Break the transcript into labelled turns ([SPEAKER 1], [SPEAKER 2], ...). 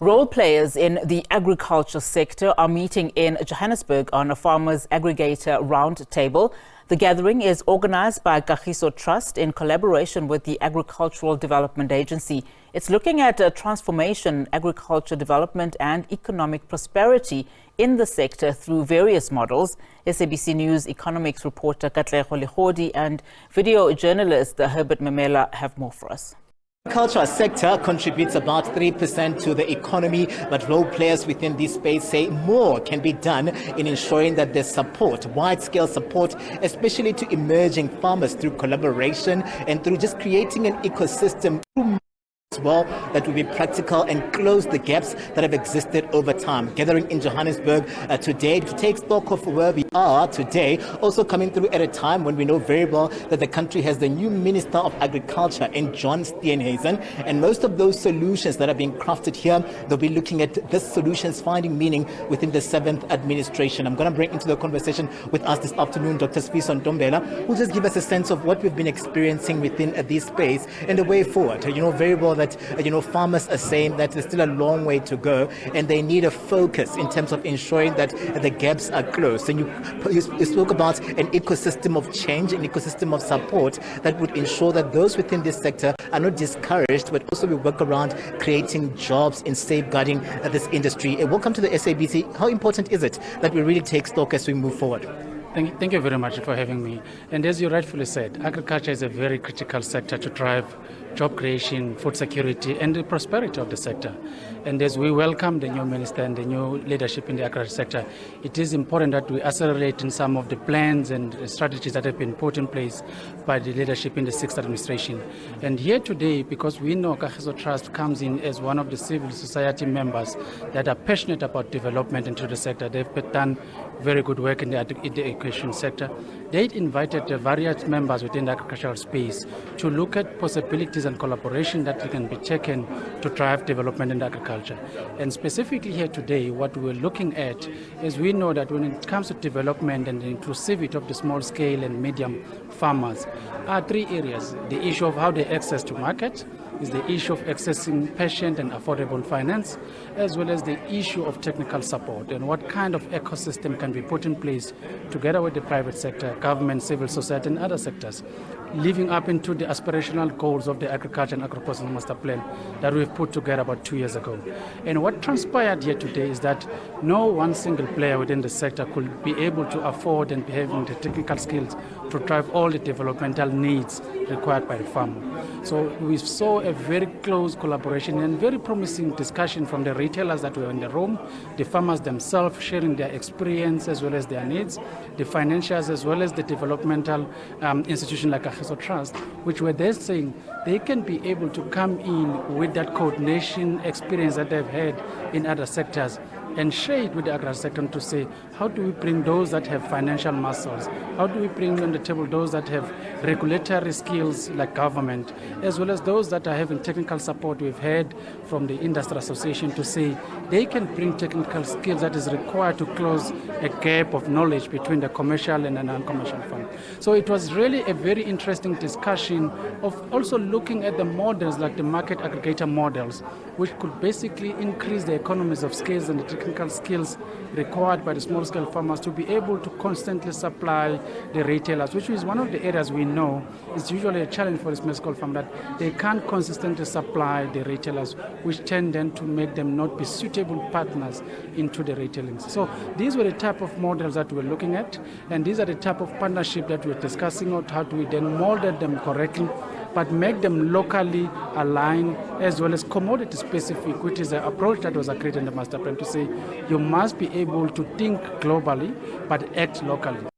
[SPEAKER 1] Role players in the agriculture sector are meeting in Johannesburg on a farmers aggregator roundtable. The gathering is organized by Kagiso Trust in collaboration with the Agricultural Development Agency. It's looking at transformation, agriculture development and economic prosperity in the sector through various models. SABC News economics reporter Katlego, Legodi and video journalist Herbert Memela have more for us.
[SPEAKER 2] The agriculture sector contributes about 3% to the economy, but role players within this space say more can be done in ensuring that there's support, wide-scale support, especially to emerging farmers through collaboration and through just creating an ecosystem as well that will be practical and close the gaps that have existed over time. Gathering in Johannesburg today to take stock of where we are today, also coming through at a time when we know very well that the country has the new Minister of Agriculture in John Steenhuisen, and most of those solutions that are being crafted here, they'll be looking at these solutions finding meaning within the 7th administration. I'm going to bring into the conversation with us this afternoon Dr. Kagiso Trust, who'll just give us a sense of what we've been experiencing within this space and the way forward. You know very well that farmers are saying that there's still a long way to go and they need a focus in terms of ensuring that the gaps are closed. And you spoke about an ecosystem of change, an ecosystem of support that would ensure that those within this sector are not discouraged, but also we work around creating jobs and safeguarding this industry. Welcome to the SABC. How important is it that we really take stock as we move forward?
[SPEAKER 3] Thank you very much for having me. And as you rightfully said, agriculture is a very critical sector to drive job creation, food security, and the prosperity of the sector. And as we welcome the new minister and the new leadership in the agriculture sector, it is important that we accelerate in some of the plans and strategies that have been put in place by the leadership in the 6th administration. And here today, because we know Kagiso Trust comes in as one of the civil society members that are passionate about development into the sector. They've done very good work in the education sector. They invited the various members within the agricultural space to look at possibilities and collaboration that can be taken to drive development in agriculture. And specifically here today, what we're looking at is we know that when it comes to development and the inclusivity of the small scale and medium farmers are 3 areas. The issue of how they access to market, is the issue of accessing patient and affordable finance, as well as the issue of technical support and what kind of ecosystem can be put in place together with the private sector, government, civil society and other sectors, living up into the aspirational goals of the Agriculture and Agro-Processing Master Plan that we've put together about 2 years ago. And what transpired here today is that no one single player within the sector could be able to afford and be having the technical skills to drive all the developmental needs required by the farmer. So we saw a very close collaboration and very promising discussion from the retailers that were in the room, the farmers themselves sharing their experience as well as their needs, the financials as well as the developmental institution like Kagiso Trust, which were there saying they can be able to come in with that coordination experience that they've had in other sectors and share it with the agriculture sector to say, how do we bring those that have financial muscles? How do we bring on the table those that have regulatory skills like government, as well as those that are having technical support? We've heard from the industry association to say they can bring technical skills that is required to close a gap of knowledge between the commercial and the non-commercial farm. So it was really a very interesting discussion of also looking at the models like the market aggregator models, which could basically increase the economies of scale and the technical skills required by the small-scale farmers to be able to constantly supply the retailers, which is one of the areas we know is usually a challenge for the small-scale farmer, that they can't consistently supply the retailers, which tend then to make them not be suitable partners into the retailing. So these were the type of models that we're looking at, and these are the type of partnership that we're discussing out how do we then mold them correctly, but make them locally aligned as well as commodity specific, which is an approach that was agreed in the master plan to say you must be able to think globally but act locally.